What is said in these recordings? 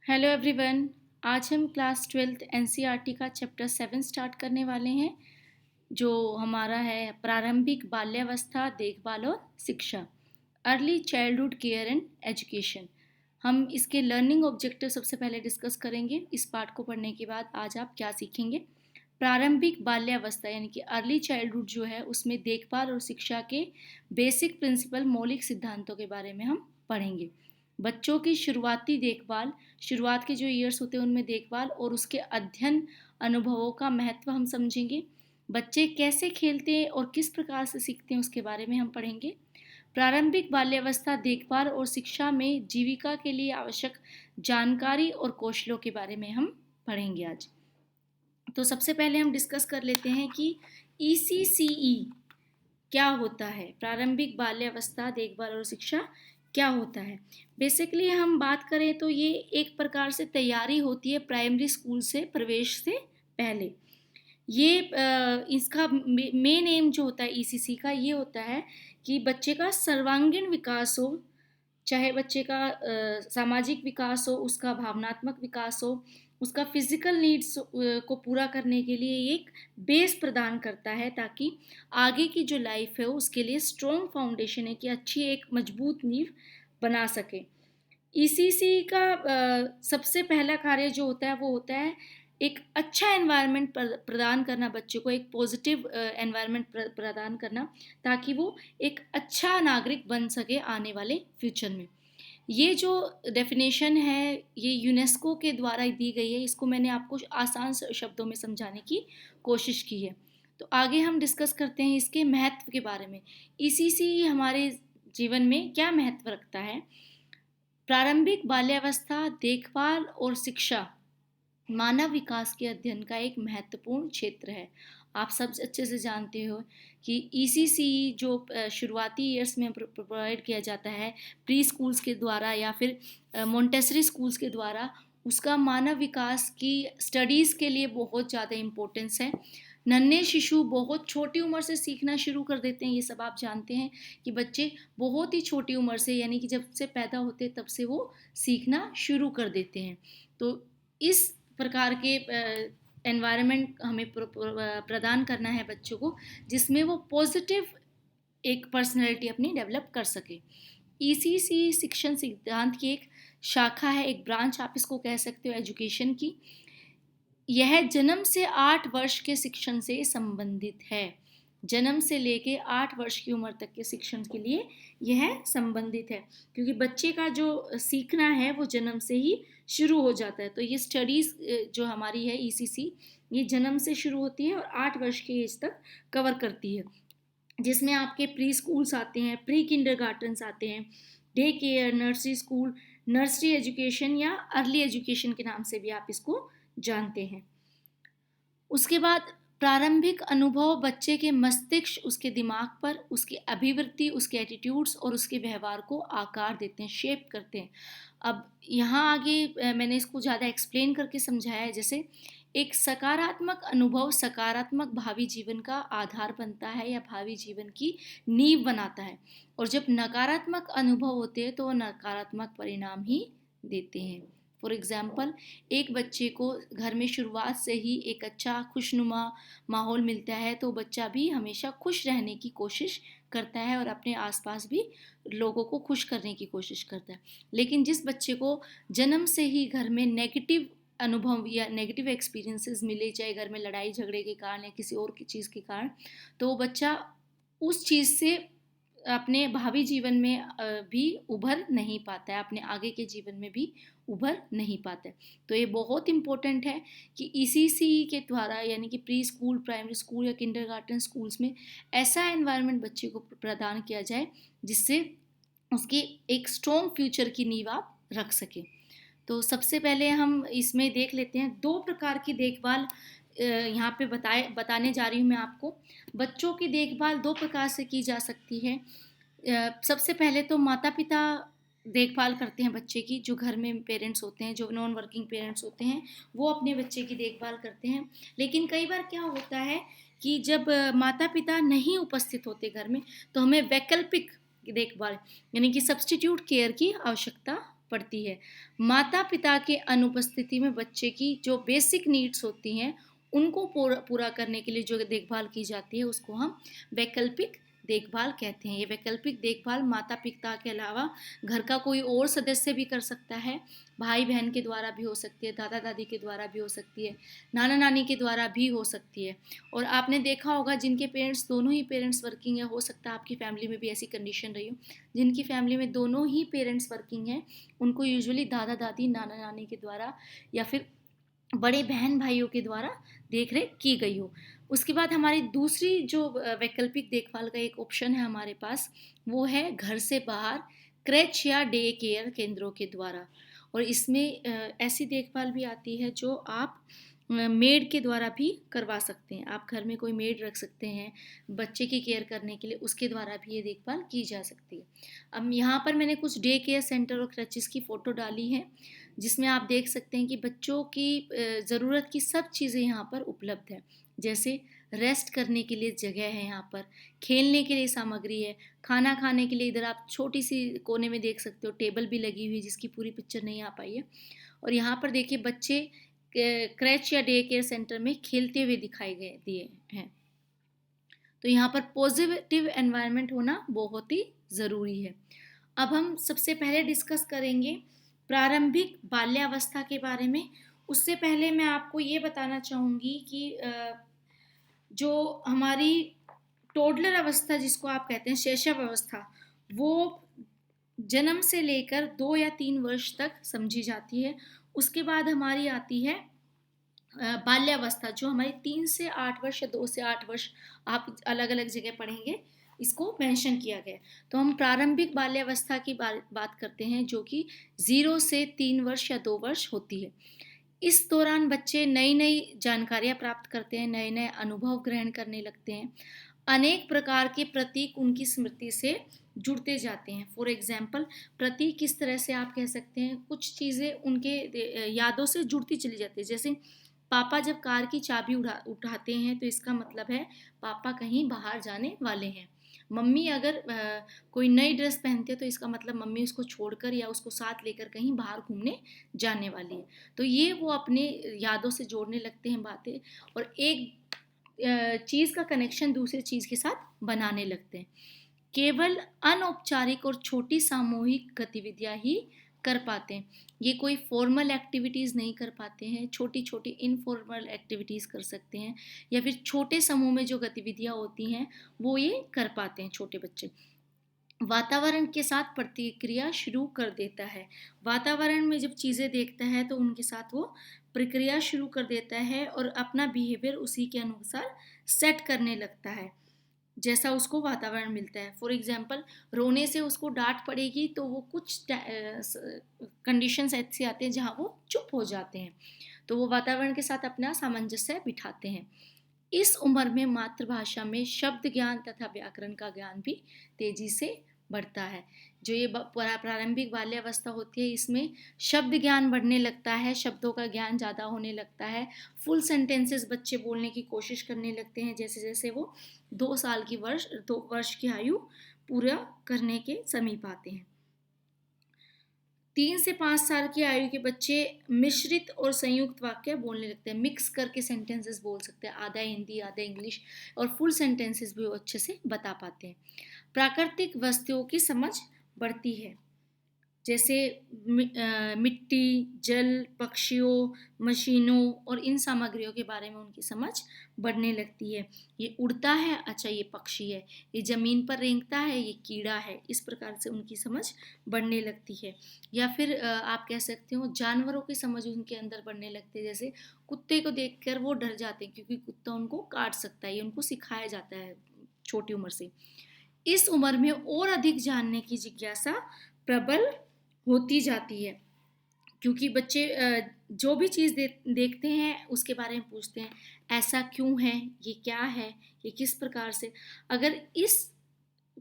Hello everyone. आज हम class 12th NCERT का चैप्टर 7 स्टार्ट करने वाले हैं, जो हमारा है प्रारंभिक बाल्यावस्था देखभाल और शिक्षा, early childhood care and education. हम इसके लर्निंग ऑब्जेक्टिव सबसे पहले डिस्कस करेंगे। इस पार्ट को पढ़ने के बाद आज आप क्या सीखेंगे। प्रारंभिक बाल्यावस्था यानी कि अर्ली चाइल्डहुड जो है, उसमें देखभाल और शिक्षा के बेसिक प्रिंसिपल, मौलिक सिद्धांतों के बारे में हम पढ़ेंगे। बच्चों की शुरुआती देखभाल, शुरुआत के जो ईयर्स होते हैं उनमें देखभाल और उसके अध्ययन अनुभवों का महत्व हम समझेंगे। बच्चे कैसे खेलते हैं और किस प्रकार से सीखते हैं उसके बारे में हम पढ़ेंगे। प्रारंभिक बाल्यावस्था देखभाल और शिक्षा में जीविका के लिए आवश्यक जानकारी और कौशलों के बारे में हम पढ़ेंगे आज। तो सबसे पहले हम डिस्कस कर लेते हैं कि ECCE क्या होता है। प्रारंभिक बाल्यावस्था देखभाल और शिक्षा क्या होता है। बेसिकली हम बात करें तो ये एक प्रकार से तैयारी होती है प्राइमरी स्कूल से प्रवेश से पहले। ये इसका मेन एम जो होता है ECC का, ये होता है कि बच्चे का सर्वांगीण विकास हो, चाहे बच्चे का सामाजिक विकास हो, उसका भावनात्मक विकास हो, उसका फिजिकल नीड्स को पूरा करने के लिए एक बेस प्रदान करता है, ताकि आगे की जो लाइफ है उसके लिए स्ट्रॉन्ग फाउंडेशन है कि अच्छी एक मजबूत नींव बना सके। ECC का सबसे पहला कार्य जो होता है वो होता है एक अच्छा एनवायरनमेंट प्रदान करना, बच्चों को एक पॉजिटिव एनवायरनमेंट प्रदान करना, ताकि वो एक अच्छा नागरिक बन सके आने वाले फ्यूचर में। ये जो डेफिनेशन है ये यूनेस्को के द्वारा दी गई है। इसको मैंने आपको आसान शब्दों में समझाने की कोशिश की है। तो आगे हम डिस्कस करते हैं इसके महत्व के बारे में। ECC हमारे जीवन में क्या महत्व रखता है। प्रारंभिक बाल्यावस्था देखभाल और शिक्षा मानव विकास के अध्ययन का एक महत्वपूर्ण क्षेत्र है। आप सब अच्छे से जानते हो कि ECC जो शुरुआती ईयर्स में प्रोवाइड किया जाता है प्री स्कूल्स के द्वारा या फिर मोंटेसरी स्कूल्स के द्वारा, उसका मानव विकास की स्टडीज़ के लिए बहुत ज़्यादा इम्पोर्टेंस है। नन्हे शिशु बहुत छोटी उम्र से सीखना शुरू कर देते हैं। ये सब आप जानते हैं कि बच्चे बहुत ही छोटी उम्र से, यानी कि जब से पैदा होते तब से वो सीखना शुरू कर देते हैं। तो इस प्रकार के एनवायरनमेंट हमें प्रदान करना है बच्चों को, जिसमें वो पॉजिटिव एक पर्सनैलिटी अपनी डेवलप कर सके। ECC शिक्षण सिद्धांत की एक शाखा है, एक ब्रांच आप इसको कह सकते हो एजुकेशन की। यह जन्म से 8 वर्ष के शिक्षण से संबंधित है। जन्म से लेके 8 वर्ष की उम्र तक के शिक्षण के लिए यह संबंधित है, क्योंकि बच्चे का जो सीखना है वो जन्म से ही शुरू हो जाता है। तो ये स्टडीज़ जो हमारी है ECC, ये जन्म से शुरू होती है और 8 वर्ष की एज तक कवर करती है, जिसमें आपके प्री स्कूल्स आते हैं, प्री किंडरगार्टन्स आते हैं, day care, nursery school, nursery education या अर्ली एजुकेशन के नाम से भी आप इसको जानते हैं। उसके बाद प्रारंभिक अनुभव बच्चे के मस्तिष्क, उसके दिमाग पर, उसकी अभिवृत्ति, उसके एटीट्यूड्स और उसके व्यवहार को आकार देते हैं, शेप करते हैं। अब यहाँ आगे मैंने इसको ज़्यादा एक्सप्लेन करके समझाया है। जैसे एक सकारात्मक अनुभव सकारात्मक भावी जीवन का आधार बनता है या भावी जीवन की नींव बनाता है, और जब नकारात्मक अनुभव होते हैं तो वो नकारात्मक परिणाम ही देते हैं। फॉर एग्ज़ाम्पल, एक बच्चे को घर में शुरुआत से ही एक अच्छा खुशनुमा माहौल मिलता है तो बच्चा भी हमेशा खुश रहने की कोशिश करता है और अपने आसपास भी लोगों को खुश करने की कोशिश करता है। लेकिन जिस बच्चे को जन्म से ही घर में नेगेटिव अनुभव या नेगेटिव एक्सपीरियंसेस मिले, चाहे घर में लड़ाई झगड़े के कारण या किसी और की चीज़ के कारण, तो वो बच्चा उस चीज़ से अपने भावी जीवन में भी उभर नहीं पाता है, अपने आगे के जीवन में भी उभर नहीं पाता है। तो ये बहुत इम्पोर्टेंट है कि ECC के द्वारा, यानी कि प्री स्कूल, प्राइमरी स्कूल या किंडरगार्टन स्कूल्स में ऐसा एनवायरनमेंट बच्चे को प्रदान किया जाए जिससे उसकी एक स्ट्रॉन्ग फ्यूचर की नींव आप रख सकें। तो सबसे पहले हम इसमें देख लेते हैं 2 प्रकार की देखभाल यहाँ पे बताने जा रही हूँ मैं आपको। बच्चों की देखभाल 2 प्रकार से की जा सकती है। सबसे पहले तो माता पिता देखभाल करते हैं बच्चे की, जो घर में पेरेंट्स होते हैं, जो नॉन वर्किंग पेरेंट्स होते हैं, वो अपने बच्चे की देखभाल करते हैं। लेकिन कई बार क्या होता है कि जब माता पिता नहीं उपस्थित होते घर में, तो हमें वैकल्पिक देखभाल यानी कि सब्स्टिट्यूट केयर की आवश्यकता पड़ती है। माता पिता के अनुपस्थिति में बच्चे की जो बेसिक नीड्स होती हैं उनको पूरा करने के लिए जो देखभाल की जाती है उसको हम वैकल्पिक देखभाल कहते हैं। ये वैकल्पिक देखभाल माता पिता के अलावा घर का कोई और सदस्य भी कर सकता है। भाई बहन के द्वारा भी हो सकती है, दादा दादी के द्वारा भी हो सकती है, नाना नानी के द्वारा भी हो सकती है। और आपने देखा होगा जिनके पेरेंट्स दोनों ही पेरेंट्स वर्किंग है, हो सकता है आपकी फैमिली में भी ऐसी कंडीशन रही हो, जिनकी फैमिली में दोनों ही पेरेंट्स वर्किंग हैं उनको यूजुअली दादा दादी नाना नानी के द्वारा या फिर बड़े बहन भाइयों के द्वारा देख रेख की गई हो। उसके बाद हमारी दूसरी जो वैकल्पिक देखभाल का एक ऑप्शन है हमारे पास, वो है घर से बाहर क्रेच या डे केयर केंद्रों के द्वारा। और इसमें ऐसी देखभाल भी आती है जो आप मेड के द्वारा भी करवा सकते हैं। आप घर में कोई मेड रख सकते हैं बच्चे की केयर करने के लिए, उसके द्वारा भी ये देखभाल की जा सकती है। अब यहाँ पर मैंने कुछ डे केयर सेंटर और क्रचेस की फ़ोटो डाली है जिसमें आप देख सकते हैं कि बच्चों की ज़रूरत की सब चीज़ें यहाँ पर उपलब्ध है। जैसे रेस्ट करने के लिए जगह है, यहाँ पर खेलने के लिए सामग्री है, खाना खाने के लिए इधर आप छोटी सी कोने में देख सकते हो टेबल भी लगी हुई है जिसकी पूरी पिक्चर नहीं आ पाई है। और यहाँ पर देखिए बच्चे क्रैच या डे केयर सेंटर में खेलते हुए दिखाए गए दिए हैं। तो यहाँ पर पॉजिटिव एनवायरनमेंट होना बहुत ही ज़रूरी है। अब हम सबसे पहले डिस्कस करेंगे प्रारंभिक बाल्यावस्था के बारे में। उससे पहले मैं आपको ये बताना चाहूँगी कि जो हमारी टोडलर अवस्था जिसको आप कहते हैं शैशव अवस्था, वो जन्म से लेकर 2 या 3 वर्ष तक समझी जाती है। उसके बाद हमारी आती है बाल्यावस्था जो हमारी 3 से 8 वर्ष या 2 से 8 वर्ष, आप अलग अलग जगह पढ़ेंगे इसको मेंशन किया गया। तो हम प्रारंभिक बाल्यावस्था की बात करते हैं जो कि 0 से 3 वर्ष या 2 वर्ष होती है। इस दौरान बच्चे नई नई जानकारियां प्राप्त करते हैं, नए नए अनुभव ग्रहण करने लगते हैं, अनेक प्रकार के प्रतीक उनकी स्मृति से जुड़ते जाते हैं। फॉर एग्जाम्पल प्रतीक किस तरह से आप कह सकते हैं, कुछ चीज़ें उनके यादों से जुड़ती चली जाती है। जैसे पापा जब कार की चाबी उठाते हैं तो इसका मतलब है पापा कहीं बाहर जाने वाले हैं। मम्मी अगर कोई नई ड्रेस पहनते हैं तो इसका मतलब मम्मी उसको छोड़कर या उसको साथ लेकर कहीं बाहर घूमने जाने वाली है। तो ये वो अपने यादों से जोड़ने लगते हैं बातें और एक चीज़ का कनेक्शन दूसरी चीज़ के साथ बनाने लगते हैं। केवल अनौपचारिक और छोटी सामूहिक गतिविधियां ही कर पाते हैं। ये कोई फॉर्मल एक्टिविटीज़ नहीं कर पाते हैं, छोटी छोटी इनफॉर्मल एक्टिविटीज़ कर सकते हैं या फिर छोटे समूह में जो गतिविधियां होती हैं वो ये कर पाते हैं छोटे बच्चे। वातावरण के साथ प्रतिक्रिया शुरू कर देता है। वातावरण में जब चीज़ें देखता है तो उनके साथ वो प्रक्रिया शुरू कर देता है और अपना बिहेवियर उसी के अनुसार सेट करने लगता है जैसा उसको वातावरण मिलता है। फॉर एग्जाम्पल रोने से उसको डांट पड़ेगी तो वो कुछ कंडीशंस ऐसे आते हैं जहाँ वो चुप हो जाते हैं, तो वो वातावरण के साथ अपना सामंजस्य बिठाते हैं। इस उम्र में मातृभाषा में शब्द ज्ञान तथा व्याकरण का ज्ञान भी तेजी से बढ़ता है। जो ये प्रारंभिक बाल्यावस्था होती है इसमें शब्द ज्ञान बढ़ने लगता है, शब्दों का ज्ञान ज़्यादा होने लगता है, फुल सेंटेंसेस बच्चे बोलने की कोशिश करने लगते हैं जैसे जैसे वो 2 वर्ष की आयु पूरा करने के समीप आते हैं। 3 से 5 साल की आयु के बच्चे मिश्रित और संयुक्त वाक्य बोलने लगते हैं, मिक्स करके सेंटेंसेस बोल सकते हैं, आधा हिंदी आधा इंग्लिश, और फुल सेंटेंसेस भी वो अच्छे से बता पाते हैं। प्राकृतिक वस्तुओं की समझ बढ़ती है जैसे मिट्टी, जल, पक्षियों, मशीनों और इन सामग्रियों के बारे में उनकी समझ बढ़ने लगती है। ये उड़ता है, अच्छा ये पक्षी है, ये ज़मीन पर रेंगता है, ये कीड़ा है, इस प्रकार से उनकी समझ बढ़ने लगती है। या फिर आप कह सकते हो जानवरों की समझ उनके अंदर बढ़ने लगती है। जैसे कुत्ते को देखकर वो डर जाते हैं क्योंकि कुत्ता उनको काट सकता है, ये उनको सिखाया जाता है छोटी उम्र से। इस उम्र में और अधिक जानने की जिज्ञासा प्रबल होती जाती है क्योंकि बच्चे जो भी चीज़ देखते हैं उसके बारे में पूछते हैं, ऐसा क्यों है, ये क्या है, ये किस प्रकार से। अगर इस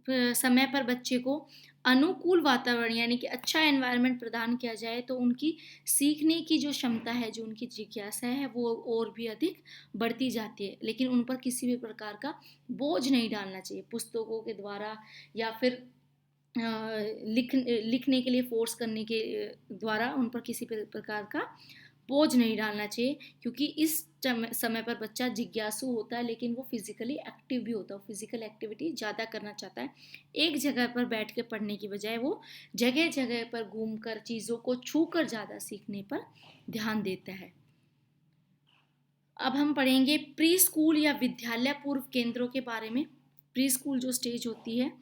समय पर बच्चे को अनुकूल वातावरण यानी कि अच्छा एनवायरनमेंट प्रदान किया जाए तो उनकी सीखने की जो क्षमता है, जो उनकी जिज्ञासा है वो और भी अधिक बढ़ती जाती है। लेकिन उन पर किसी भी प्रकार का बोझ नहीं डालना चाहिए पुस्तकों के द्वारा या फिर लिखने के लिए फोर्स करने के द्वारा उन पर किसी प्रकार का बोझ नहीं डालना चाहिए, क्योंकि इस समय पर बच्चा जिज्ञासु होता है, लेकिन वो फिजिकली एक्टिव भी होता है, फिजिकल एक्टिविटी ज़्यादा करना चाहता है। एक जगह पर बैठ के पढ़ने की बजाय वो जगह जगह पर घूमकर चीज़ों को छूकर ज़्यादा सीखने पर ध्यान देता है। अब हम पढ़ेंगे प्री स्कूल या विद्यालय पूर्व केंद्रों के बारे में। प्री स्कूल जो स्टेज होती है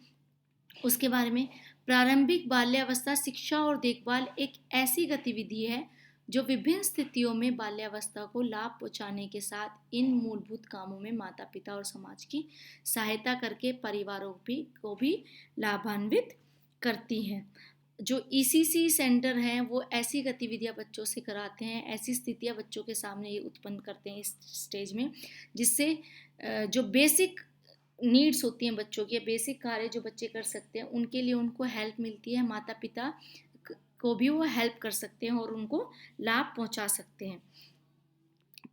उसके बारे में। प्रारंभिक बाल्यावस्था शिक्षा और देखभाल एक ऐसी गतिविधि है जो विभिन्न स्थितियों में बाल्यावस्था को लाभ पहुंचाने के साथ इन मूलभूत कामों में माता पिता और समाज की सहायता करके परिवारों को भी लाभान्वित करती है। जो ईसीसी सेंटर हैं वो ऐसी गतिविधियां बच्चों से कराते हैं, ऐसी स्थितियां बच्चों के सामने ये उत्पन्न करते हैं इस स्टेज में, जिससे जो बेसिक नीड्स होती हैं बच्चों की, बेसिक कार्य जो बच्चे कर सकते हैं उनके लिए उनको हेल्प मिलती है, माता पिता को भी वो हेल्प कर सकते हैं और उनको लाभ पहुंचा सकते हैं।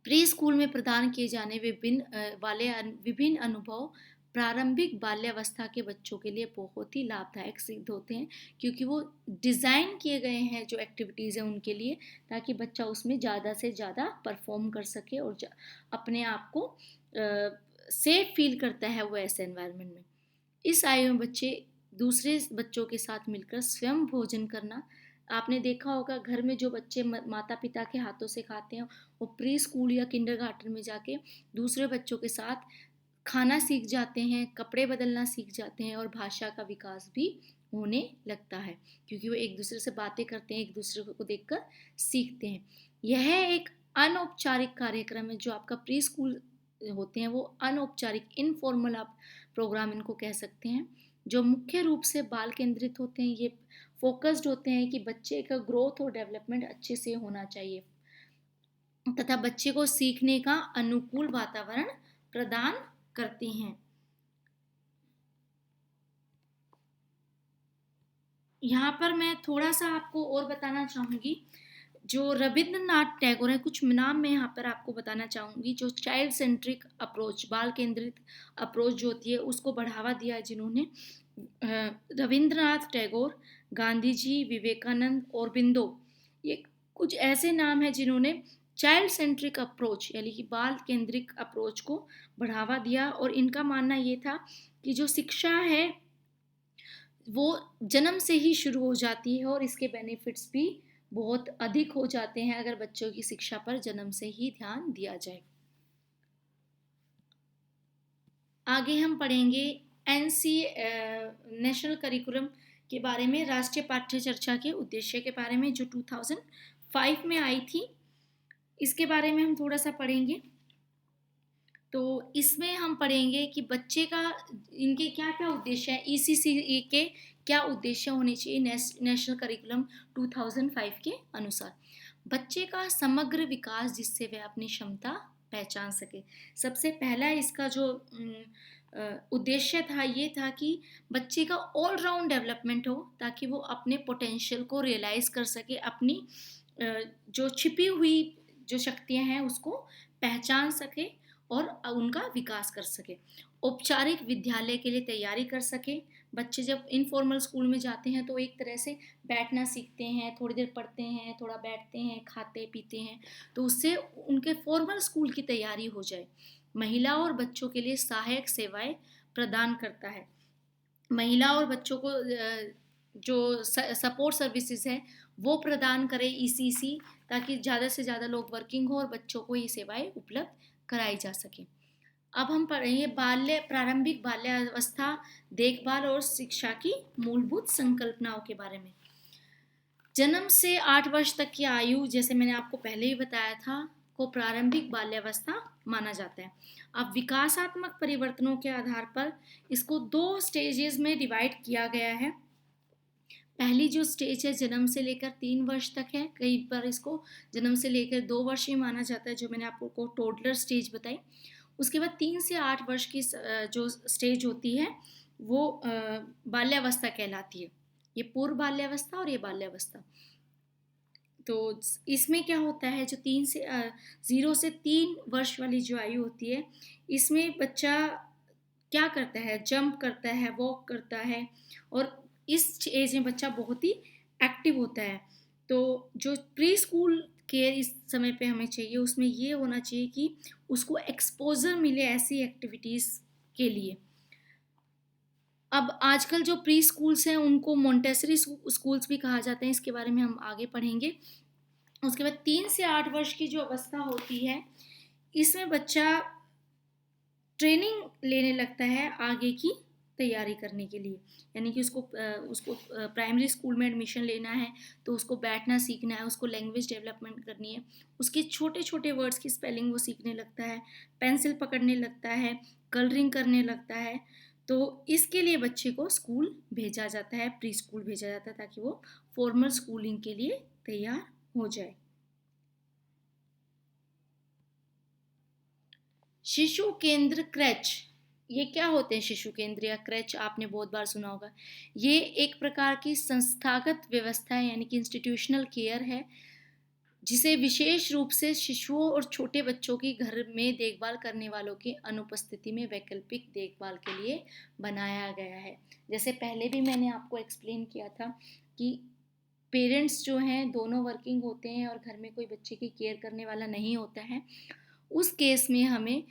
प्री स्कूल में प्रदान किए जाने विभिन्न अनुभव प्रारंभिक बाल्यावस्था के बच्चों के लिए बहुत ही लाभदायक सिद्ध होते हैं, क्योंकि वो डिज़ाइन किए गए हैं जो एक्टिविटीज़ हैं उनके लिए, ताकि बच्चा उसमें ज़्यादा से ज़्यादा परफॉर्म कर सके और अपने आप को सेफ फील करता है वो ऐसे एनवायरनमेंट में। इस आयु में बच्चे दूसरे बच्चों के साथ मिलकर स्वयं भोजन करना, आपने देखा होगा घर में जो बच्चे माता पिता के हाथों से खाते हैं वो प्री स्कूल या किंडरगार्टन में जाके दूसरे बच्चों के साथ खाना सीख जाते हैं, कपड़े बदलना सीख जाते हैं और भाषा का विकास भी होने लगता है, क्योंकि वो एक दूसरे से बातें करते हैं, एक दूसरे को देखकर सीखते हैं। यह एक अनौपचारिक कार्यक्रम है। जो आपका प्री स्कूल होते हैं वो अनौपचारिक इनफॉर्मल आप प्रोग्राम इनको कह सकते हैं, जो मुख्य रूप से बाल केंद्रित होते हैं। ये फोकस्ड होते हैं कि बच्चे का ग्रोथ और डेवलपमेंट अच्छे से होना चाहिए तथा बच्चे को सीखने का अनुकूल वातावरण प्रदान करती हैं। यहाँ पर मैं थोड़ा सा आपको और बताना चाहूँगी, जो रविंद्रनाथ टैगोर है, कुछ नाम मैं यहाँ पर आपको बताना चाहूँगी। जो चाइल्ड सेंट्रिक अप्रोच, बाल केंद्रित अप्रोच जो होती है उसको बढ़ावा दिया जिन्होंने, रविंद्रनाथ टैगोर, गांधी जी, विवेकानंद, औरबिंदो, ये कुछ ऐसे नाम हैं जिन्होंने चाइल्ड सेंट्रिक अप्रोच यानी कि बाल केंद्रिक अप्रोच को बढ़ावा दिया। और इनका मानना ये था कि जो शिक्षा है वो जन्म से ही शुरू हो जाती है और इसके बेनिफिट्स भी बहुत अधिक हो जाते हैं अगर बच्चों की शिक्षा पर जन्म से ही ध्यान दिया जाए। आगे हम पढ़ेंगे एनसी नेशनल करिकुलम के बारे में, राष्ट्रीय पाठ्य चर्चा के उद्देश्य के बारे में, जो 2005 में आई थी। इसके बारे में हम थोड़ा सा पढ़ेंगे। तो इसमें हम पढ़ेंगे कि बच्चे का इनके क्या क्या उद्देश्य है, ईसीसी के क्या उद्देश्य होने चाहिए नेशनल करिकुलम 2005 के अनुसार। बच्चे का समग्र विकास जिससे वह अपनी क्षमता पहचान सके। सबसे पहला इसका जो उद्देश्य था ये था कि बच्चे का ऑल राउंड डेवलपमेंट हो, ताकि वो अपने पोटेंशियल को रियलाइज कर सके, अपनी जो छिपी हुई जो शक्तियां हैं उसको पहचान सके और उनका विकास कर सके। औपचारिक विद्यालय के लिए तैयारी कर सके। बच्चे जब इनफॉर्मल स्कूल में जाते हैं तो एक तरह से बैठना सीखते हैं, थोड़ी देर पढ़ते हैं, थोड़ा बैठते हैं, खाते पीते हैं, तो उससे उनके फॉर्मल स्कूल की तैयारी हो जाए। महिला और बच्चों के लिए सहायक सेवाएं प्रदान करता है। महिला और बच्चों को जो सपोर्ट सर्विसेज है वो प्रदान करे ईसीसी, ताकि ज़्यादा से ज़्यादा लोग वर्किंग हो और बच्चों को ये सेवाएं उपलब्ध कराई जा सके। अब हम पढ़ेंगे प्रारंभिक बाल्यावस्था देखभाल और शिक्षा की मूलभूत संकल्पनाओं के बारे में। जन्म से 8 वर्ष तक की आयु, जैसे मैंने आपको पहले ही बताया था, को प्रारंभिक बाल्यावस्था माना जाता है। अब विकासात्मक परिवर्तनों के आधार पर इसको 2 स्टेजेस में डिवाइड किया गया है। पहली जो स्टेज है जन्म से लेकर 3 वर्ष तक है, कई बार इसको जन्म से लेकर 2 वर्ष ही माना जाता है, जो मैंने आपको टोडलर स्टेज बताई। उसके बाद 3 से 8 वर्ष की जो स्टेज होती है वो बाल्यावस्था कहलाती है। ये पूर्व बाल्यावस्था और ये बाल्यावस्था। तो इसमें क्या होता है, जो 0 से 3 वर्ष वाली जो आयु होती है, इसमें बच्चा क्या करता है, जंप करता है, वॉक करता है और इस एज में बच्चा बहुत ही एक्टिव होता है। तो जो प्री स्कूल केयर इस समय पे हमें चाहिए, उसमें ये होना चाहिए कि उसको एक्सपोज़र मिले ऐसी एक्टिविटीज़ के लिए। अब आजकल जो प्री स्कूल्स हैं उनको मोंटेसरी स्कूल्स भी कहा जाता है, इसके बारे में हम आगे पढ़ेंगे। उसके बाद 3 से 8 वर्ष की जो अवस्था होती है, इसमें बच्चा ट्रेनिंग लेने लगता है आगे की तैयारी करने के लिए। यानी कि उसको प्राइमरी स्कूल में एडमिशन लेना है, तो उसको बैठना सीखना है, उसको लैंग्वेज डेवलपमेंट करनी है, उसके छोटे-छोटे वर्ड्स की स्पेलिंग वो सीखने लगता है, पेंसिल पकड़ने लगता है, कलरिंग करने लगता है। तो इसके लिए बच्चे को स्कूल भेजा जाता है, प्री स्कूल भेजा जाता है, ताकि वो फॉर्मल स्कूलिंग के लिए तैयार हो जाए। शिशु केंद्र क्रैच, ये क्या होते हैं? शिशु केंद्र या क्रैच आपने बहुत बार सुना होगा। ये एक प्रकार की संस्थागत व्यवस्था है, यानी कि इंस्टीट्यूशनल केयर है, जिसे विशेष रूप से शिशुओं और छोटे बच्चों की घर में देखभाल करने वालों की अनुपस्थिति में वैकल्पिक देखभाल के लिए बनाया गया है। जैसे पहले भी मैंने आपको एक्सप्लेन किया था कि पेरेंट्स जो हैं दोनों वर्किंग होते हैं और घर में कोई बच्चे की केयर करने वाला नहीं होता है, उस केस में हमें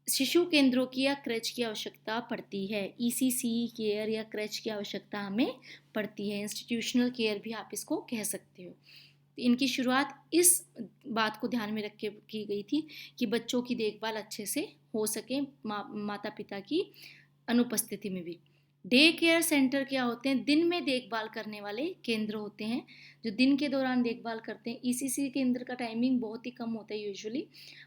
शिशु केंद्रों की या क्रच की आवश्यकता पड़ती है। ईसीसी केयर या क्रच की आवश्यकता हमें पड़ती है। इंस्टीट्यूशनल केयर भी आप इसको कह सकते हो। इनकी शुरुआत इस बात को ध्यान में रख के की गई थी कि बच्चों की देखभाल अच्छे से हो सके माता पिता की अनुपस्थिति में भी। डे केयर सेंटर क्या होते हैं? दिन में देखभाल करने वाले केंद्र होते हैं, जो दिन के दौरान देखभाल करते हैं। ईसीसी केंद्र का टाइमिंग बहुत ही कम होता है, यूजुअली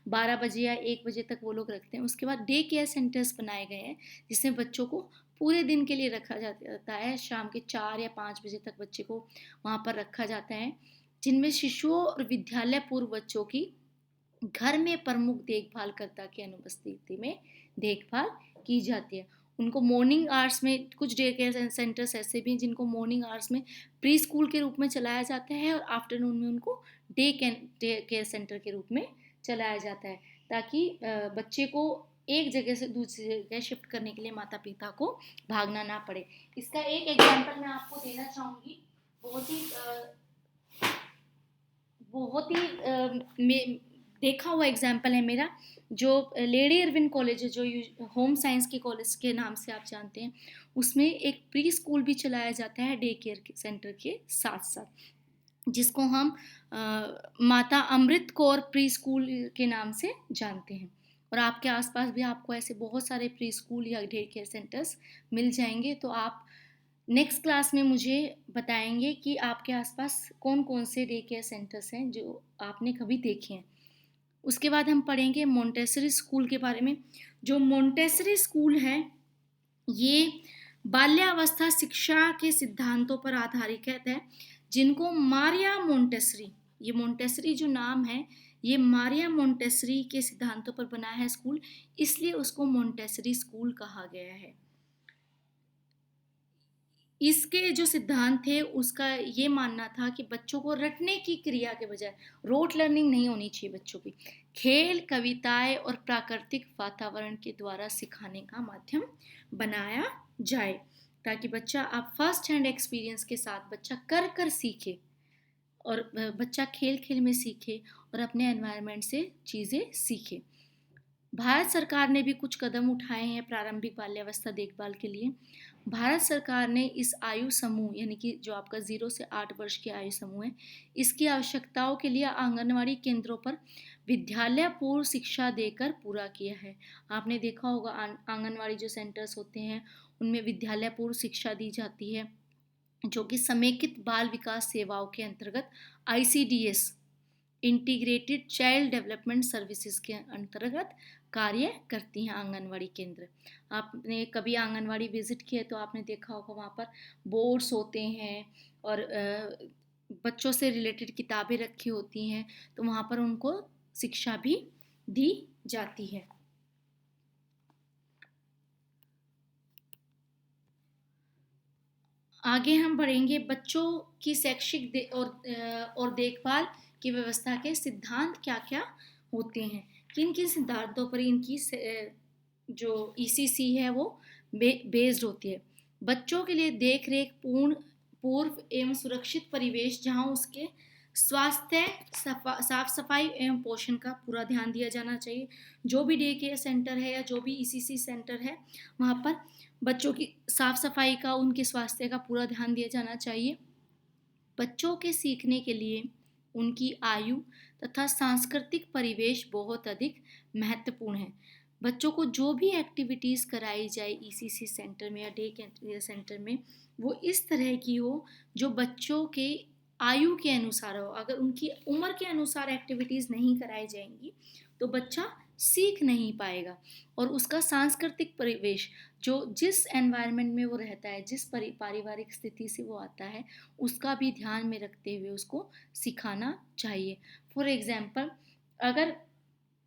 12 बजे या 1 बजे तक वो लोग रखते हैं। उसके बाद डे केयर सेंटर्स बनाए गए हैं, जिसमें बच्चों को पूरे दिन के लिए रखा जाता है। शाम के 4 या 5 बजे तक बच्चे को वहाँ पर रखा जाता है, जिनमें शिशुओं और विद्यालय पूर्व बच्चों की घर में प्रमुख देखभालकर्ता की अनुपस्थिति में देखभाल की जाती है। उनको मॉर्निंग आवर्स में, कुछ डे केयर सेंटर्स ऐसे भी हैं जिनको मॉर्निंग आवर्स में प्री स्कूल के रूप में चलाया जाता है, और आफ्टरनून में उनको डे केयर सेंटर के रूप में चलाया जाता है, ताकि बच्चे को एक जगह से दूसरी जगह शिफ्ट करने के लिए माता पिता को भागना ना पड़े। इसका एक एग्जाम्पल मैं आपको देना चाहूँगी। बहुत ही बहुत ही देखा हुआ एग्जाम्पल है मेरा, जो लेडी इरविन कॉलेज है, जो होम साइंस के कॉलेज के नाम से आप जानते हैं, उसमें एक प्री स्कूल भी चलाया जाता है डे केयर सेंटर के साथ साथ, जिसको हम माता अमृत कौर प्री स्कूल के नाम से जानते हैं। और आपके आसपास भी आपको ऐसे बहुत सारे प्री स्कूल या डे केयर सेंटर्स मिल जाएंगे। तो आप नेक्स्ट क्लास में मुझे बताएंगे कि आपके आसपास कौन कौन से डे केयर सेंटर्स हैं जो आपने कभी देखे हैं। उसके बाद हम पढ़ेंगे मोंटेसरी स्कूल के बारे में। जो मोंटेसरी स्कूल है, ये बाल्यावस्था शिक्षा के सिद्धांतों पर आधारित है, जिनको मारिया मोंटेसरी, ये मोंटेसरी जो नाम है, ये मारिया मोंटेसरी के सिद्धांतों पर बना है स्कूल, इसलिए उसको मोंटेसरी स्कूल कहा गया है। इसके जो सिद्धांत थे, उसका ये मानना था कि बच्चों को रटने की क्रिया के बजाय, रोट लर्निंग नहीं होनी चाहिए बच्चों की, खेल, कविताएं और प्राकृतिक वातावरण के द्वारा सिखाने का माध्यम बनाया जाए, ताकि बच्चा आप फर्स्ट हैंड एक्सपीरियंस के साथ बच्चा कर कर सीखे, और बच्चा खेल खेल में सीखे और अपने एनवायरनमेंट से चीज़ें सीखे। भारत सरकार ने भी कुछ कदम उठाए हैं प्रारंभिक बाल्यावस्था देखभाल के लिए। भारत सरकार ने इस आयु समूह, यानी कि जो आपका 0 से 8 वर्ष की आयु समूह है, इसकी आवश्यकताओं के लिए आंगनवाड़ी केंद्रों पर विद्यालय पूर्व शिक्षा देकर पूरा किया है। आपने देखा होगा आंगनवाड़ी जो सेंटर्स होते हैं, उनमें विद्यालय पूर्व शिक्षा दी जाती है, जो कि समेकित बाल विकास सेवाओं के अंतर्गत ICDS, integrated child development services के अंतर्गत कार्य करती हैं आंगनवाड़ी केंद्र। आपने कभी आंगनवाड़ी विजिट किया तो आपने देखा होगा वहाँ पर बोर्ड्स होते हैं और बच्चों से रिलेटेड किताबें रखी होती हैं, तो वहाँ पर उनको शिक्षा भी दी जाती है। आगे हम बढ़ेंगे बच्चों की शैक्षिक और देखभाल की व्यवस्था के सिद्धांत क्या क्या होते हैं, किन किन सिद्धांतों पर इनकी जो ECC है वो बेस्ड होती है। बच्चों के लिए देख रेख पूर्व एवं सुरक्षित परिवेश जहां उसके स्वास्थ्य, साफ सफाई एवं पोषण का पूरा ध्यान दिया जाना चाहिए। जो भी डे केयर सेंटर है या जो भी ईसीसी सेंटर है, वहाँ पर बच्चों की साफ सफाई का, उनके स्वास्थ्य का पूरा ध्यान दिया जाना चाहिए। बच्चों के सीखने के लिए उनकी आयु तथा सांस्कृतिक परिवेश बहुत अधिक महत्वपूर्ण है। बच्चों को जो भी एक्टिविटीज़ कराई जाए ईसीसी सेंटर में या डे केयर सेंटर में, वो इस तरह की हो जो बच्चों के आयु के अनुसार हो। अगर उनकी उम्र के अनुसार एक्टिविटीज़ नहीं कराई जाएंगी तो बच्चा सीख नहीं पाएगा। और उसका सांस्कृतिक परिवेश, जो जिस एनवायरनमेंट में वो रहता है, जिस पारिवारिक स्थिति से वो आता है, उसका भी ध्यान में रखते हुए उसको सिखाना चाहिए। फॉर एग्जाम्पल, अगर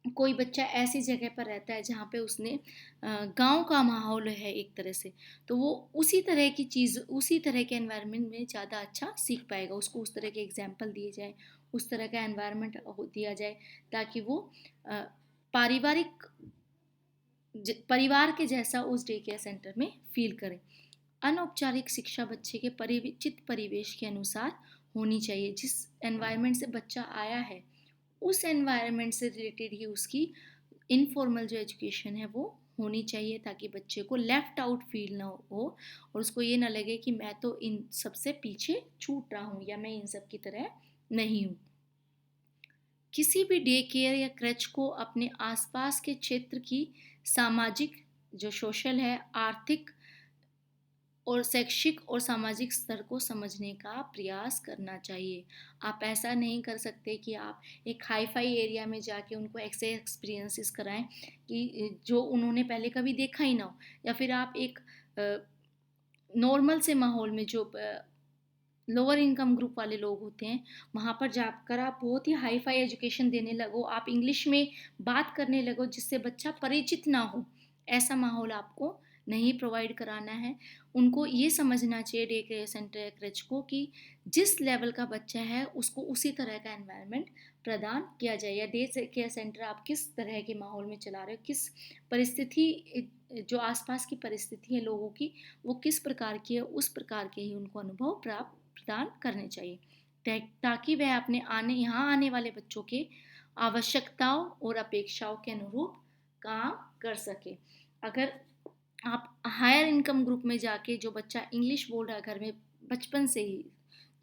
कोई बच्चा ऐसी जगह पर रहता है जहाँ पे उसने गांव का माहौल है एक तरह से, तो वो उसी तरह की चीज़, उसी तरह के एनवायरनमेंट में ज़्यादा अच्छा सीख पाएगा। उसको उस तरह के एग्जाम्पल दिए जाए, उस तरह का एनवायरनमेंट दिया जाए, ताकि वो पारिवारिक परिवार के जैसा उस डे केयर सेंटर में फील करें। अनौपचारिक शिक्षा बच्चे के परिचित परिवेश के अनुसार होनी चाहिए। जिस एनवायरनमेंट से बच्चा आया है, उस एनवायरनमेंट से रिलेटेड ही उसकी इनफॉर्मल जो एजुकेशन है वो होनी चाहिए, ताकि बच्चे को लेफ्ट आउट फील ना हो और उसको ये ना लगे कि मैं तो इन सबसे पीछे छूट रहा हूँ या मैं इन सब की तरह नहीं हूँ। किसी भी डे केयर या क्रच को अपने आसपास के क्षेत्र की सामाजिक, जो सोशल है, आर्थिक और शैक्षिक और सामाजिक स्तर को समझने का प्रयास करना चाहिए। आप ऐसा नहीं कर सकते कि आप एक हाई फाई एरिया में जाके उनको ऐसे एक्सपीरियंसेस कराएं कि जो उन्होंने पहले कभी देखा ही ना हो, या फिर आप एक नॉर्मल से माहौल में, जो लोअर इनकम ग्रुप वाले लोग होते हैं, वहाँ पर जाकर आप बहुत ही हाई फाई एजुकेशन देने लगो, आप इंग्लिश में बात करने लगो जिससे बच्चा परिचित ना हो। ऐसा माहौल आपको नहीं प्रोवाइड कराना है। उनको ये समझना चाहिए डे केयर सेंटर या क्रच को कि जिस लेवल का बच्चा है उसको उसी तरह का एनवायरनमेंट प्रदान किया जाए। या डे केयर सेंटर आप किस तरह के माहौल में चला रहे हो, किस परिस्थिति, जो आसपास की परिस्थिति है लोगों की, वो किस प्रकार की है, उस प्रकार के ही उनको अनुभव प्रदान करने चाहिए, ताकि वह अपने यहाँ आने वाले बच्चों के आवश्यकताओं और अपेक्षाओं के अनुरूप काम कर सके। अगर आप हायर इनकम ग्रुप में जाके, जो बच्चा इंग्लिश बोल रहा है घर में बचपन से ही,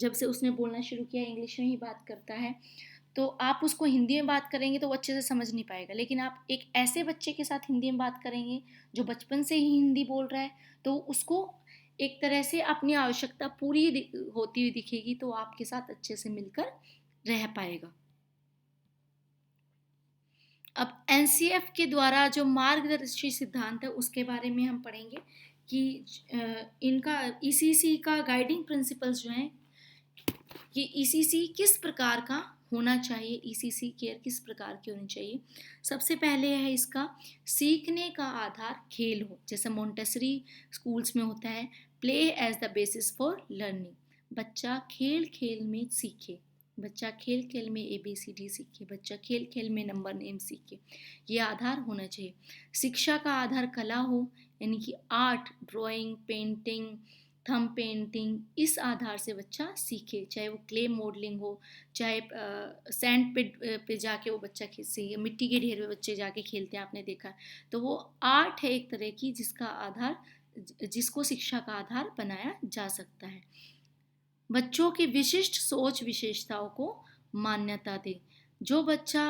जब से उसने बोलना शुरू किया इंग्लिश में ही बात करता है, तो आप उसको हिंदी में बात करेंगे तो वो अच्छे से समझ नहीं पाएगा। लेकिन आप एक ऐसे बच्चे के साथ हिंदी में बात करेंगे जो बचपन से ही हिंदी बोल रहा है, तो उसको एक तरह से अपनी आवश्यकता पूरी होती हुई दिखेगी, तो आपके साथ अच्छे से मिलकर रह पाएगा। अब एनसीएफ के द्वारा जो मार्गदर्शी सिद्धांत है उसके बारे में हम पढ़ेंगे कि इनका ईसीसी का गाइडिंग प्रिंसिपल्स जो हैं, कि ईसीसी किस प्रकार का होना चाहिए, ईसीसी केयर किस प्रकार की होनी चाहिए। सबसे पहले है इसका सीखने का आधार खेल हो, जैसे मोंटेसरी स्कूल्स में होता है, play as the basis for learning. बच्चा खेल खेल में सीखे, बच्चा खेल खेल में ABCD सीखे, बच्चा खेल खेल में नंबर नेम सीखे, ये आधार होना चाहिए। शिक्षा का आधार कला हो, यानी कि art, drawing, painting, thumb painting, इस आधार से बच्चा सीखे। चाहे वो क्ले मॉडलिंग हो, चाहे सैंड पे जाके वो बच्चा सीखे, मिट्टी के ढेर में बच्चे जाके खेलते हैं, आपने देखा। तो वो आर्ट है एक तरह की, जिसका आधार, जिसको शिक्षा का आधार बनाया जा सकता है। बच्चों की विशिष्ट सोच विशेषताओं को मान्यता दे, जो बच्चा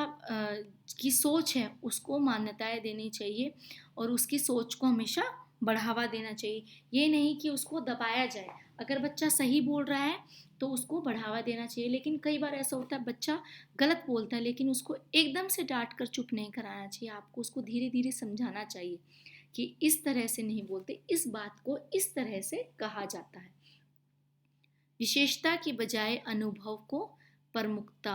की सोच है उसको मान्यताएं देनी चाहिए और उसकी सोच को हमेशा बढ़ावा देना चाहिए। ये नहीं कि उसको दबाया जाए। अगर बच्चा सही बोल रहा है तो उसको बढ़ावा देना चाहिए, लेकिन कई बार ऐसा होता है बच्चा गलत बोलता है, लेकिन उसको एकदम से डांट कर चुप नहीं कराना चाहिए। आपको उसको धीरे धीरे समझाना चाहिए कि इस तरह से नहीं बोलते, इस बात को इस तरह से कहा जाता है। विशेषता की बजाय अनुभव को प्रमुखता,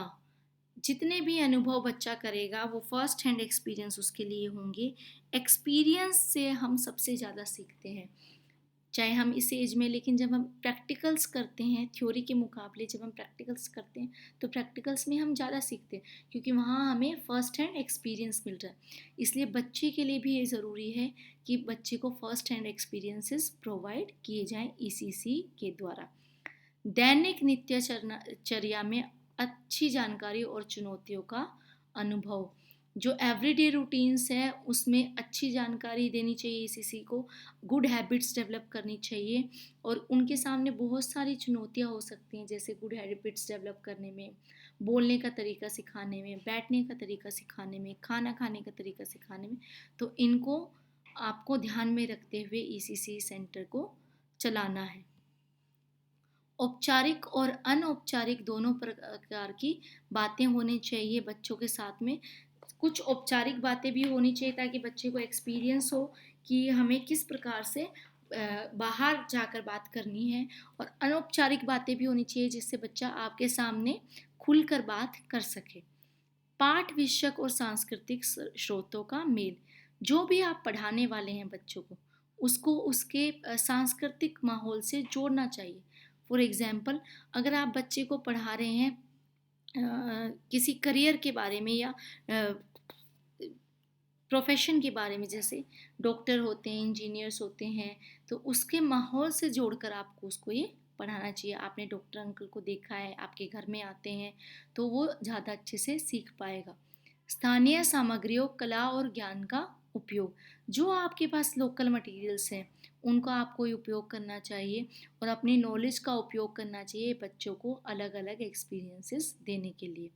जितने भी अनुभव बच्चा करेगा वो फर्स्ट हैंड एक्सपीरियंस उसके लिए होंगे। एक्सपीरियंस से हम सबसे ज़्यादा सीखते हैं। चाहे हम इस एज में, लेकिन जब हम प्रैक्टिकल्स करते हैं थ्योरी के मुकाबले, जब हम प्रैक्टिकल्स करते हैं तो प्रैक्टिकल्स में हम ज़्यादा सीखते हैं, क्योंकि वहाँ हमें फ़र्स्ट हैंड एक्सपीरियंस मिल रहा है। इसलिए बच्चे के लिए भी ये ज़रूरी है कि बच्चे को फ़र्स्ट हैंड एक्सपीरियंसेस प्रोवाइड किए जाएँ ईसीसी के द्वारा। दैनिक नित्यचर्या में अच्छी जानकारी और चुनौतियों का अनुभव, जो एवरीडे रूटीन्स है उसमें अच्छी जानकारी देनी चाहिए ईसीसी को, गुड हैबिट्स डेवलप करनी चाहिए, और उनके सामने बहुत सारी चुनौतियां हो सकती हैं, जैसे गुड हैबिट्स डेवलप करने में, बोलने का तरीका सिखाने में, बैठने का तरीका सिखाने में, खाना खाने का तरीका सिखाने में। तो इनको आपको ध्यान में रखते हुए ईसीसी सेंटर को चलाना है। औपचारिक और अनौपचारिक दोनों प्रकार की बातें होनी चाहिए बच्चों के साथ में। कुछ औपचारिक बातें भी होनी चाहिए ताकि बच्चे को एक्सपीरियंस हो कि हमें किस प्रकार से बाहर जाकर बात करनी है, और अनौपचारिक बातें भी होनी चाहिए जिससे बच्चा आपके सामने खुलकर बात कर सके। पाठ विषयक और सांस्कृतिक स्रोतों का मेल, जो भी आप पढ़ाने वाले हैं बच्चों को, उसको उसके सांस्कृतिक माहौल से जोड़ना चाहिए। फॉर एग्जाम्पल, अगर आप बच्चे को पढ़ा रहे हैं किसी करियर के बारे में या प्रोफेशन के बारे में, जैसे डॉक्टर होते हैं, इंजीनियर्स होते हैं, तो उसके माहौल से जोड़कर आपको उसको ये पढ़ाना चाहिए। आपने डॉक्टर अंकल को देखा है, आपके घर में आते हैं, तो वो ज़्यादा अच्छे से सीख पाएगा। स्थानीय सामग्रियों, कला और ज्ञान का उपयोग, जो आपके पास लोकल मटेरियल्स हैं उनका आपको उपयोग करना चाहिए, और अपनी नॉलेज का उपयोग करना चाहिए बच्चों को अलग अलग एक्सपीरियंसेस देने के लिए।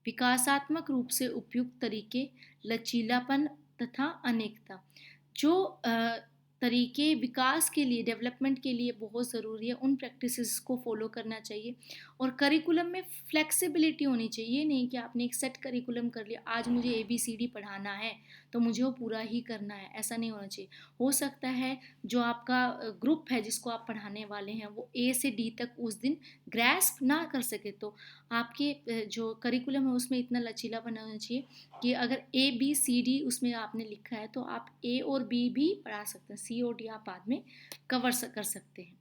विकासात्मक रूप से उपयुक्त तरीके, लचीलापन तथा अनेकता, जो तरीके विकास के लिए, डेवलपमेंट के लिए बहुत ज़रूरी है, उन प्रैक्टिसेस को फॉलो करना चाहिए। और करिकुलम में फ्लेक्सिबिलिटी होनी चाहिए, नहीं कि आपने एक सेट करिकुलम कर लिया, आज मुझे ABCD पढ़ाना है तो मुझे वो पूरा ही करना है, ऐसा नहीं होना चाहिए। हो सकता है जो आपका ग्रुप है जिसको आप पढ़ाने वाले हैं वो A से D तक उस दिन ग्रैस्प ना कर सके, तो आपके जो करिकुलम है उसमें इतना लचीलापन होना चाहिए कि अगर ABCD उसमें आपने लिखा है तो आप A और B भी पढ़ा सकते हैं, C और D आप बाद में कवर कर सकते हैं।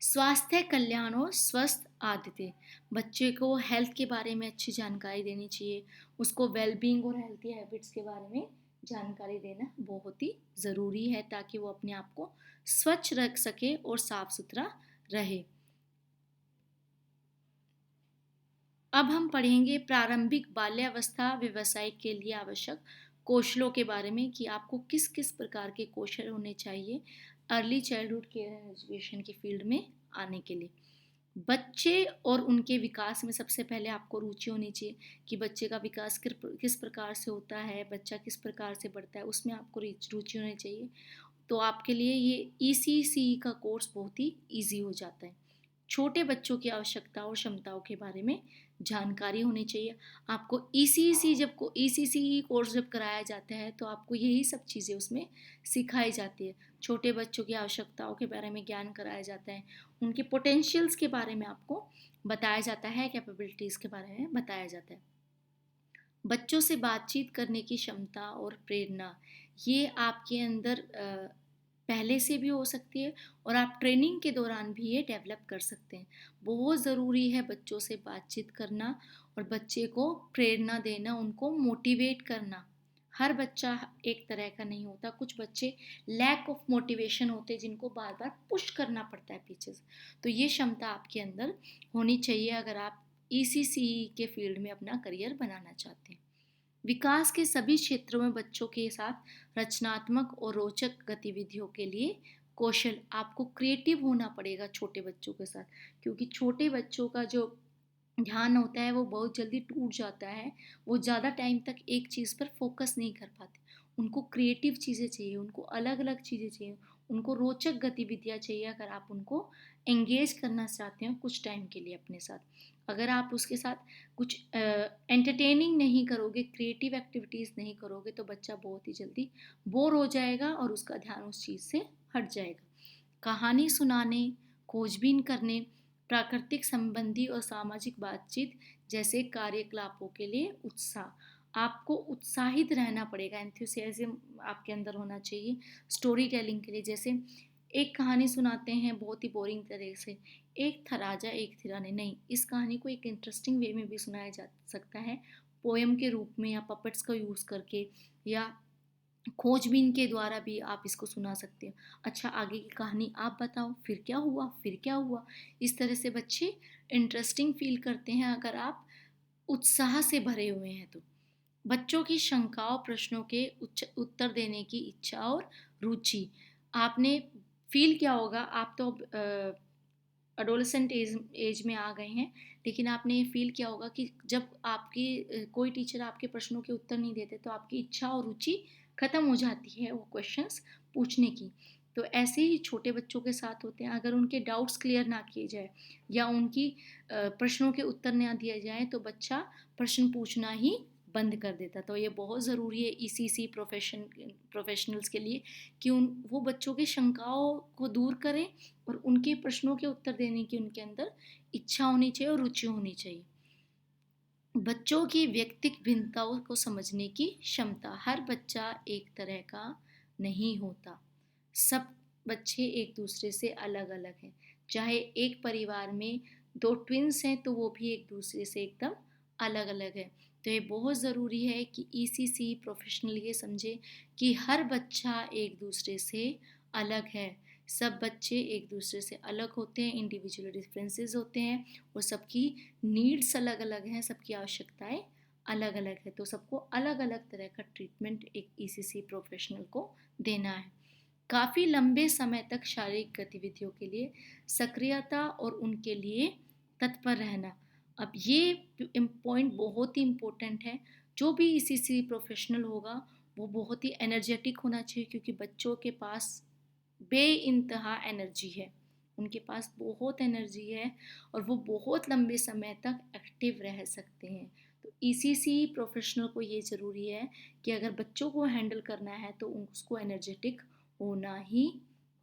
स्वास्थ्य कल्याण और स्वस्थ आदतें, बच्चे को हेल्थ के बारे में अच्छी जानकारी देनी चाहिए, उसको वेलबींग और हेल्थी हैबिट्स के बारे में जानकारी देना बहुत ही ज़रूरी है ताकि वो अपने आप को स्वच्छ रख सके और साफ सुथरा रहे। अब हम पढ़ेंगे प्रारंभिक बाल्यावस्था व्यवसाय के लिए आवश्यक कौशलों के बारे में, कि आपको किस किस प्रकार के कौशल होने चाहिए early childhood care and education की फील्ड में आने के लिए। बच्चे और उनके विकास में सबसे पहले आपको रुचि होनी चाहिए कि बच्चे का विकास किस प्रकार से होता है, बच्चा किस प्रकार से बढ़ता है, उसमें आपको रुचि होनी चाहिए। तो आपके लिए ये ECC का कोर्स बहुत ही ईजी हो जाता है। छोटे बच्चों की आवश्यकता और क्षमताओं के बारे में जानकारी होनी चाहिए। आपको ECC कोर्स जब कराया जाता है तो आपको यही सब चीज़ें उसमें सिखाई जाती है। छोटे बच्चों की आवश्यकताओं के बारे में ज्ञान कराया जाता है, उनके पोटेंशियल्स के बारे में आपको बताया जाता है, कैपेबिलिटीज़ के बारे में बताया जाता है। बच्चों से बातचीत करने की क्षमता और प्रेरणा, ये आपके अंदर पहले से भी हो सकती है और आप ट्रेनिंग के दौरान भी ये डेवलप कर सकते हैं। बहुत ज़रूरी है बच्चों से बातचीत करना और बच्चे को प्रेरणा देना, उनको मोटिवेट करना। हर बच्चा एक तरह का नहीं होता, कुछ बच्चे लैक ऑफ मोटिवेशन होते हैं जिनको बार बार पुश करना पड़ता है पीछे से। तो ये क्षमता आपके अंदर होनी चाहिए अगर आप ECC के फील्ड में अपना करियर बनाना चाहते हैं। विकास के सभी क्षेत्रों में बच्चों के साथ रचनात्मक और रोचक गतिविधियों के लिए कौशल, आपको क्रिएटिव होना पड़ेगा छोटे बच्चों के साथ, क्योंकि छोटे बच्चों का जो ध्यान होता है वो बहुत जल्दी टूट जाता है, वो ज़्यादा टाइम तक एक चीज़ पर फोकस नहीं कर पाते। उनको क्रिएटिव चीज़ें चाहिए, उनको अलग अलग चीज़ें चाहिए, उनको रोचक गतिविधियाँ चाहिए अगर आप उनको एंगेज करना चाहते हैं कुछ टाइम के लिए अपने साथ। अगर आप उसके साथ कुछ एंटरटेनिंग नहीं करोगे, क्रिएटिव एक्टिविटीज़ नहीं करोगे, तो बच्चा बहुत ही जल्दी बोर हो जाएगा और उसका ध्यान उस चीज़ से हट जाएगा। कहानी सुनाने, खोजबीन करने, प्राकृतिक संबंधी और सामाजिक बातचीत जैसे कार्यकलापों के लिए उत्साह, आपको उत्साहित रहना पड़ेगा, एंथुसियाज्म आपके अंदर होना चाहिए स्टोरी टेलिंग के लिए। जैसे एक कहानी सुनाते हैं बहुत ही बोरिंग तरह से, एक था राजा एक थी रानी, नहीं, इस कहानी को एक इंटरेस्टिंग वे में भी सुनाया जा सकता है, पोएम के रूप में या पपेट्स का यूज़ करके, या खोजबीन के द्वारा भी आप इसको सुना सकते हो। अच्छा, आगे की कहानी आप बताओ, फिर क्या हुआ, फिर क्या हुआ। इस तरह से बच्चे इंटरेस्टिंग फील करते हैं अगर आप उत्साह से भरे हुए हैं तो। बच्चों की शंकाओं प्रश्नों के उत्तर देने की इच्छा और रुचि, आपने फील किया होगा, आप तो अडोलेसेंट एज में आ गए हैं, लेकिन आपने ये फील किया होगा कि जब आपकी कोई टीचर आपके प्रश्नों के उत्तर नहीं देते तो आपकी इच्छा और रुचि खत्म हो जाती है वो क्वेश्चंस पूछने की। तो ऐसे ही छोटे बच्चों के साथ होते हैं, अगर उनके डाउट्स क्लियर ना किए जाए या उनकी प्रश्नों के उत्तर ना दिए जाए तो बच्चा प्रश्न पूछना ही बंद कर देता। तो ये बहुत ज़रूरी है ईसीसी प्रोफेशनल्स के लिए कि वो बच्चों की शंकाओं को दूर करें और उनके प्रश्नों के उत्तर देने की उनके अंदर इच्छा होनी चाहिए और रुचि होनी चाहिए। बच्चों की व्यक्तिगत भिन्नताओं को समझने की क्षमता, हर बच्चा एक तरह का नहीं होता, सब बच्चे एक दूसरे से अलग अलग हैं। चाहे एक परिवार में दो ट्विंस हैं तो वो भी एक दूसरे से एकदम अलग अलग है। तो ये बहुत ज़रूरी है कि ईसीसी प्रोफेशनल ये समझे कि हर बच्चा एक दूसरे से अलग है, सब बच्चे एक दूसरे से अलग होते हैं, इंडिविजुअल डिफरेंसेस होते हैं और सबकी नीड्स अलग अलग हैं, सबकी आवश्यकताएं अलग अलग है। तो सबको अलग अलग तरह का ट्रीटमेंट एक ईसीसी प्रोफेशनल को देना है। काफ़ी लंबे समय तक शारीरिक गतिविधियों के लिए सक्रियता और उनके लिए तत्पर रहना, अब ये पॉइंट बहुत ही इम्पोर्टेंट है। जो भी ईसीसी प्रोफेशनल होगा वो बहुत ही एनर्जेटिक होना चाहिए, क्योंकि बच्चों के पास बे इंतहा एनर्जी है, उनके पास बहुत एनर्जी है और वो बहुत लंबे समय तक एक्टिव रह सकते हैं। तो ईसीसी प्रोफेशनल को ये ज़रूरी है कि अगर बच्चों को हैंडल करना है तो उसको एनर्जेटिक होना ही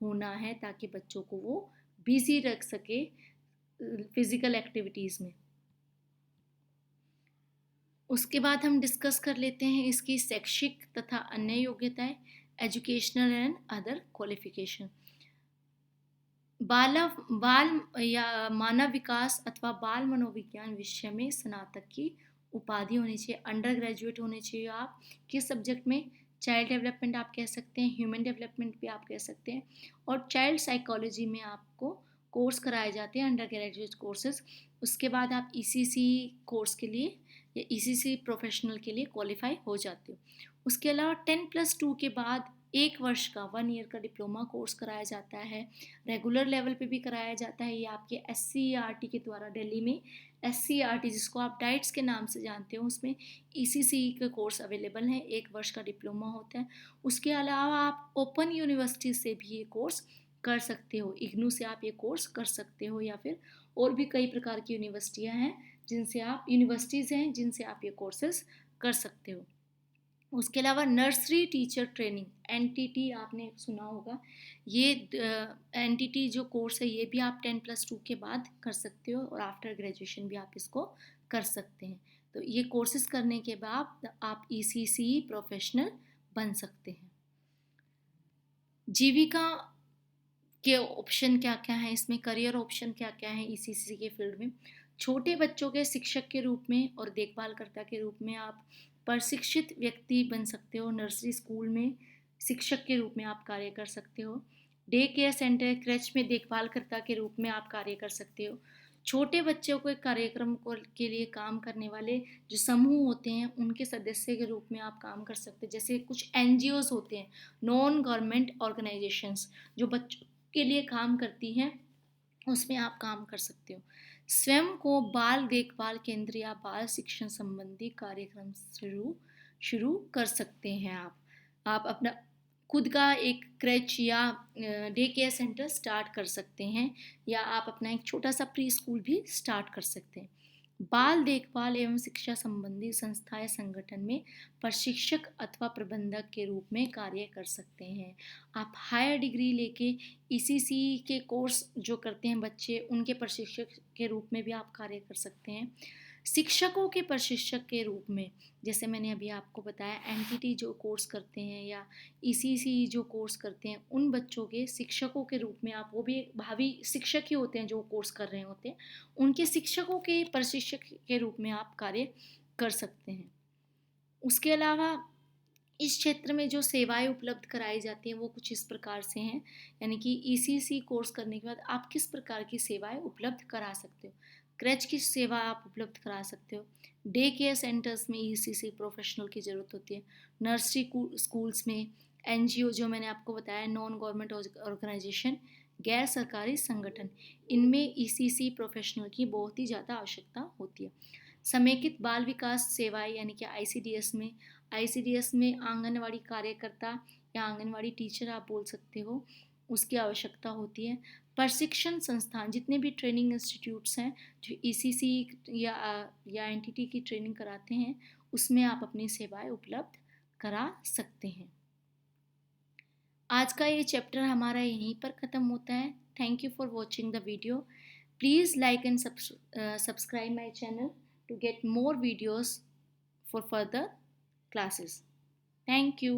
होना है, ताकि बच्चों को वो बिजी रख सके फिजिकल एक्टिविटीज़ में। उसके बाद हम डिस्कस कर लेते हैं इसकी शैक्षिक तथा अन्य योग्यताएं, एजुकेशनल एंड अदर क्वालिफिकेशन। बाल या मानव विकास अथवा बाल मनोविज्ञान विषय में स्नातक की उपाधि होनी चाहिए, अंडर ग्रेजुएट होने चाहिए। आप किस सब्जेक्ट में, चाइल्ड डेवलपमेंट आप कह सकते हैं, ह्यूमन डेवलपमेंट भी आप कह सकते हैं, और चाइल्ड साइकोलॉजी में आपको कोर्स कराए जाते हैं, अंडर ग्रेजुएट कोर्सेज। उसके बाद आप ईसीसी कोर्स के लिए या ईसीसी प्रोफेशनल के लिए क्वालिफाई हो जाते हो। उसके अलावा 10+2 के बाद 1 वर्ष का 1 ईयर का डिप्लोमा कोर्स कराया जाता है, रेगुलर लेवल पे भी कराया जाता है। ये आपके SCERT के द्वारा, दिल्ली में SCERT जिसको आप डाइट्स के नाम से जानते हो, उसमें ECC के कोर्स अवेलेबल हैं, 1 वर्ष का डिप्लोमा होता है। उसके अलावा आप ओपन यूनिवर्सिटी से भी ये कोर्स कर सकते हो, इग्नू से आप ये कोर्स कर सकते हो, या फिर और भी कई प्रकार की यूनिवर्सिटीज़ हैं जिनसे आप ये कोर्सेज कर सकते हो। उसके अलावा नर्सरी टीचर ट्रेनिंग, NTT आपने सुना होगा, ये NTT जो कोर्स है ये भी आप 10+2 के बाद कर सकते हो और आफ्टर ग्रेजुएशन भी आप इसको कर सकते हैं। तो ये कोर्सेज करने के बाद आप ECC प्रोफेशनल बन सकते हैं। जीविका के ऑप्शन क्या क्या हैं इसमें, करियर ऑप्शन क्या क्या हैं ECC के फील्ड में। छोटे बच्चों के शिक्षक के रूप में और देखभालकर्ता के रूप में आप प्रशिक्षित व्यक्ति बन सकते हो, नर्सरी स्कूल में शिक्षक के रूप में आप कार्य कर सकते हो, डे केयर सेंटर क्रच में देखभालकर्ता के रूप में आप कार्य कर सकते हो। छोटे बच्चों के कार्यक्रम को के लिए काम करने वाले जो समूह होते हैं उनके सदस्य के रूप में आप काम कर सकते हैं। जैसे कुछ NGOs होते हैं, नॉन गवर्नमेंट ऑर्गेनाइजेशंस, जो बच्चों के लिए काम करती हैं, उसमें आप काम कर सकते हो। स्वयं को बाल देखभाल केंद्र या बाल शिक्षण संबंधी कार्यक्रम शुरू कर सकते हैं। आप अपना खुद का एक क्रच या डे केयर सेंटर स्टार्ट कर सकते हैं, या आप अपना एक छोटा सा प्री स्कूल भी स्टार्ट कर सकते हैं। बाल देखभाल एवं शिक्षा संबंधी संस्था या संगठन में प्रशिक्षक अथवा प्रबंधक के रूप में कार्य कर सकते हैं। आप हायर डिग्री लेके ECC के कोर्स जो करते हैं बच्चे, उनके प्रशिक्षक के रूप में भी आप कार्य कर सकते हैं। शिक्षकों के प्रशिक्षक के रूप में, जैसे मैंने अभी आपको बताया, एनटीटी जो कोर्स करते हैं या ईसीसी जो कोर्स करते हैं, उन बच्चों के शिक्षकों के रूप में आप, वो भी भावी शिक्षक ही होते हैं जो कोर्स कर रहे होते हैं, उनके शिक्षकों के प्रशिक्षक के रूप में आप कार्य कर सकते हैं। उसके अलावा इस क्षेत्र में जो सेवाएं उपलब्ध कराई जाती हैं वो कुछ इस प्रकार से हैं, यानी कि ईसीसी कोर्स करने के बाद आप किस प्रकार की सेवाएं उपलब्ध करा सकते हो। क्रैच की सेवा आप उपलब्ध करा सकते हो। डे केयर सेंटर्स में ईसीसी प्रोफेशनल की ज़रूरत होती है। नर्सरी स्कूल्स में, एनजीओ जो मैंने आपको बताया, नॉन गवर्नमेंट ऑर्गेनाइजेशन, गैर सरकारी संगठन, इनमें ईसीसी प्रोफेशनल की बहुत ही ज़्यादा आवश्यकता होती है। समेकित बाल विकास सेवाएं यानी कि आईसीडीएस में आंगनवाड़ी कार्यकर्ता या आंगनवाड़ी टीचर आप बोल सकते हो, उसकी आवश्यकता होती है। प्रशिक्षण संस्थान, जितने भी ट्रेनिंग इंस्टीट्यूट्स हैं जो ईसीसी या एनटीटी की ट्रेनिंग कराते हैं, उसमें आप अपनी सेवाएं उपलब्ध करा सकते हैं। आज का ये चैप्टर हमारा यहीं पर ख़त्म होता है। Thank you for watching the video. Please like and subscribe my channel to get more videos for further classes. Thank you.